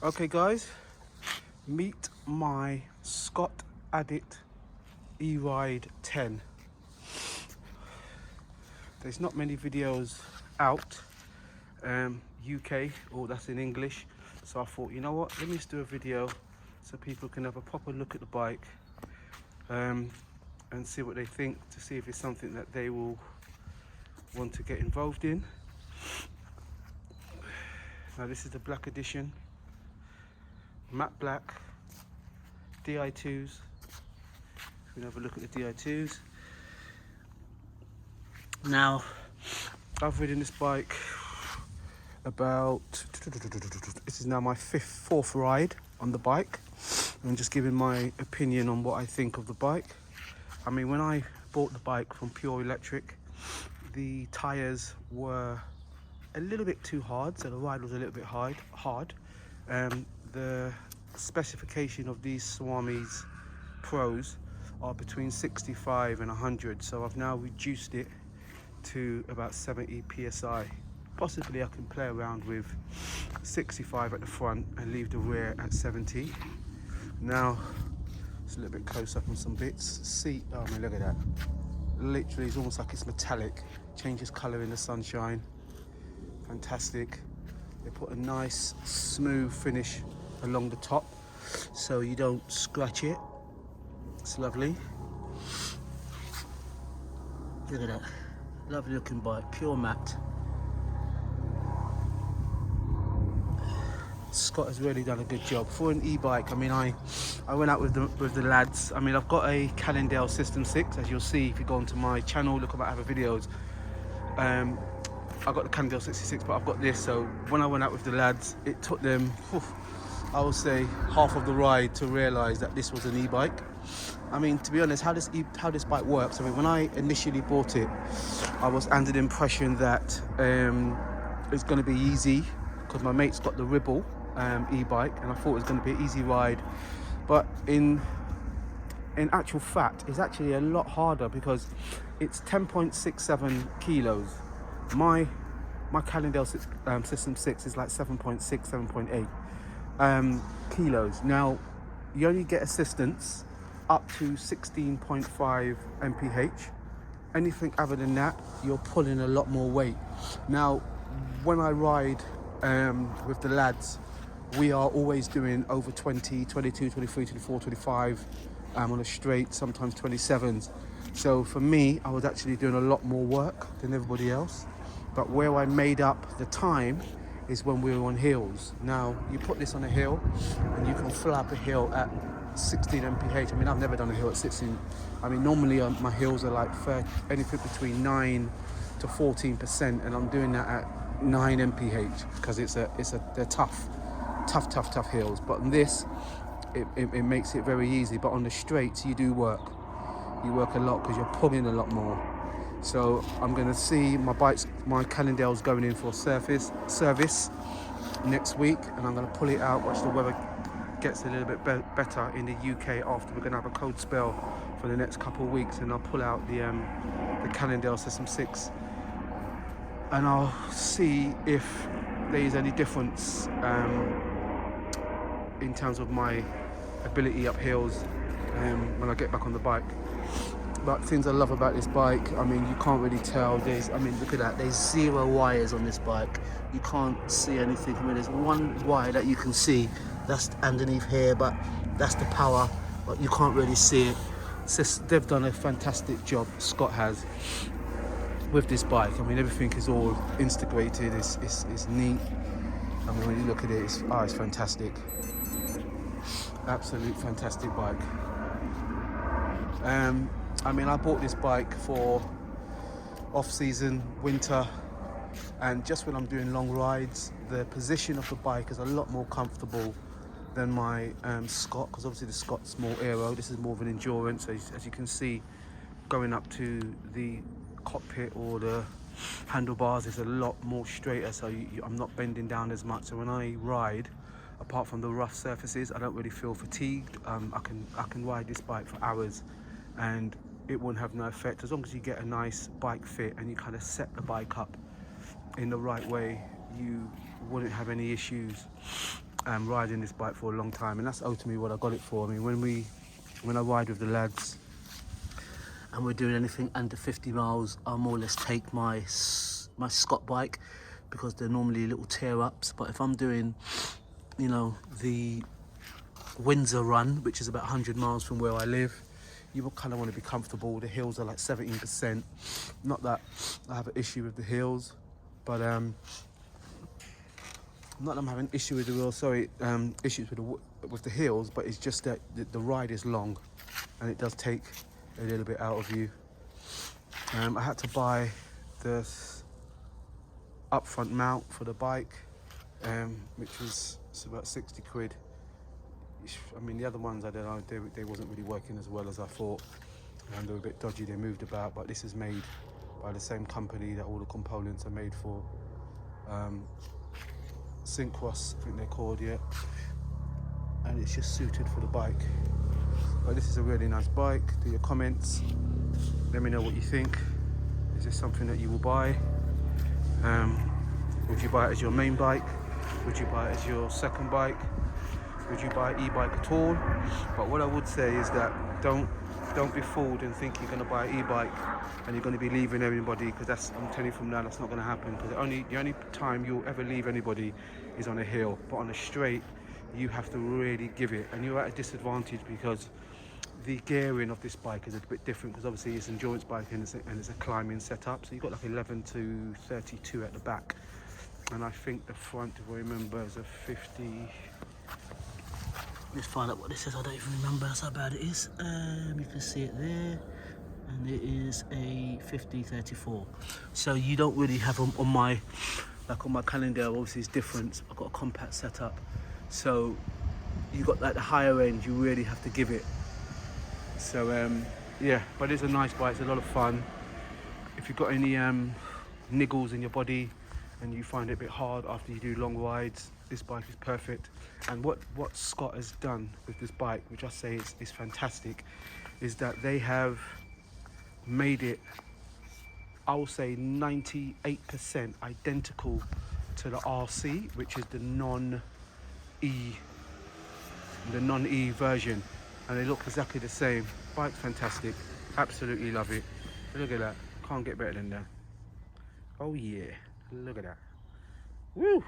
Okay guys, meet my Scott Addict E-Ride 10. There's not many videos out UK, or that's in English, so I thought, you know what, let me just do a video so people can have a proper look at the bike and see what they think, to see if it's something that they will want to get involved in. Now this is the black edition, matte black, Di2s. We can have a look at the Di2s. Now, I've ridden this bike about, this is now my fourth ride on the bike. I'm just giving my opinion on what I think of the bike. I mean, when I bought the bike from Pure Electric, the tyres were a little bit too hard, so the ride was a little bit hard. The specification of these Swamis Pros are between 65 and 100, so I've now reduced it to about 70 psi. Possibly I can play around with 65 at the front and leave the rear at 70. Now it's a little bit close up on some bits. Seat, oh man, look at that. Literally, it's almost like it's metallic. Changes colour in the sunshine. Fantastic. They put a nice smooth finish along the top so you don't scratch it. It's lovely. Look at that. Lovely looking bike, pure matte. Scott has really done a good job for an e-bike. I mean, I went out with the lads. I mean, I've got a Cannondale System 6, as you'll see if you go onto my channel, look at my other videos. I've got the Cannondale 66, but I've got this. So when I went out with the lads, it took them, I would say, half of the ride to realise that this was an e-bike. I mean, to be honest, how this bike works, I mean, when I initially bought it, I was under the impression that it's going to be easy, because my mate's got the Ribble e-bike, and I thought it was going to be an easy ride. But in actual fact, it's actually a lot harder, because it's 10.67 kilos. My Cannondale System 6 is like 7.6, 7.8 kilos. Now, you only get assistance up to 16.5 mph. Anything other than that, you're pulling a lot more weight. Now, when I ride with the lads, we are always doing over 20, 22, 23, 24, 25 on a straight, sometimes 27s. So for me, I was actually doing a lot more work than everybody else. But where I made up the time is when we were on hills. Now, you put this on a hill and you can fly up a hill at 16 mph. I mean, I've never done a hill at 16. I mean, normally my hills are like anything between 9 to 14%, and I'm doing that at 9 mph because they're tough hills. But on this, it makes it very easy. But on the straights, you do work. You work a lot because you're pulling a lot more. So I'm going to see my Cannondale's going in for service next week, and I'm going to pull it out, watch the weather gets a little bit better in the UK after. We're going to have a cold spell for the next couple of weeks, and I'll pull out the Cannondale System 6, and I'll see if there is any difference in terms of my ability up hills when I get back on the bike. But things I love about this bike, I mean, you can't really tell. Look at that. There's 0 wires on this bike. You can't see anything. I mean, there's one wire that you can see. That's underneath here, but that's the power. But you can't really see it. They've done a fantastic job, Scott has, with this bike. I mean, everything is all integrated. It's neat. I mean, when you look at it, it's fantastic. Absolute fantastic bike. I mean, I bought this bike for off-season, winter, and just when I'm doing long rides, the position of the bike is a lot more comfortable than my Scott, because obviously the Scott's more aero. This is more of an endurance. As you can see, going up to the cockpit or the handlebars is a lot more straighter, so I'm not bending down as much. So when I ride, apart from the rough surfaces, I don't really feel fatigued. I can ride this bike for hours and it won't have no effect, as long as you get a nice bike fit and you kind of set the bike up in the right way. You wouldn't have any issues. riding this bike for a long time, and that's ultimately what I got it for. I mean, when I ride with the lads and we're doing anything under 50 miles, I more or less take my Scott bike, because they're normally little tear ups. But if I'm doing, you know, the Windsor run, which is about 100 miles from where I live, you will kind of want to be comfortable. The hills are like 17%. Not that I have an issue with the hills, but not that I'm having issue with the wheel, sorry, issues with the hills, but it's just that the ride is long and it does take a little bit out of you. I had to buy the upfront mount for the bike, which was about 60 quid. I mean, the other ones, I don't know, they wasn't really working as well as I thought, and they were a bit dodgy. They moved about, but this is made by the same company that all the components are made for. Syncros, I think they're called, yeah. And it's just suited for the bike. But this is a really nice bike. Do your comments. Let me know what you think. Is this something that you will buy? Would you buy it as your main bike? Would you buy it as your second bike? Would you buy an e-bike at all? But what I would say is that don't be fooled and think you're going to buy an e-bike and you're going to be leaving everybody, because that's, I'm telling you from now, that's not going to happen. Because the only time you'll ever leave anybody is on a hill, but on a straight you have to really give it, and you're at a disadvantage because the gearing of this bike is a bit different, because obviously it's an endurance bike and it's a climbing setup. So you've got like 11 to 32 at the back, and I think the front, if I remember, is a 50. Let's find out what this is. I don't even remember how bad it is. You can see it there, and it is a 50-34. So you don't really have on my calendar. Obviously it's different. I've got a compact setup, so you got like the higher end. You really have to give it. So yeah, but it's a nice bike. It's a lot of fun. If you've got any niggles in your body and you find it a bit hard after you do long rides, this bike is perfect. And what Scott has done with this bike, which I say is fantastic, is that they have made it, I will say 98% identical to the RC, which is the non-E version, and they look exactly the same. Bike's fantastic, absolutely love it. Look at that, can't get better than that. Oh yeah, look at that. Woo!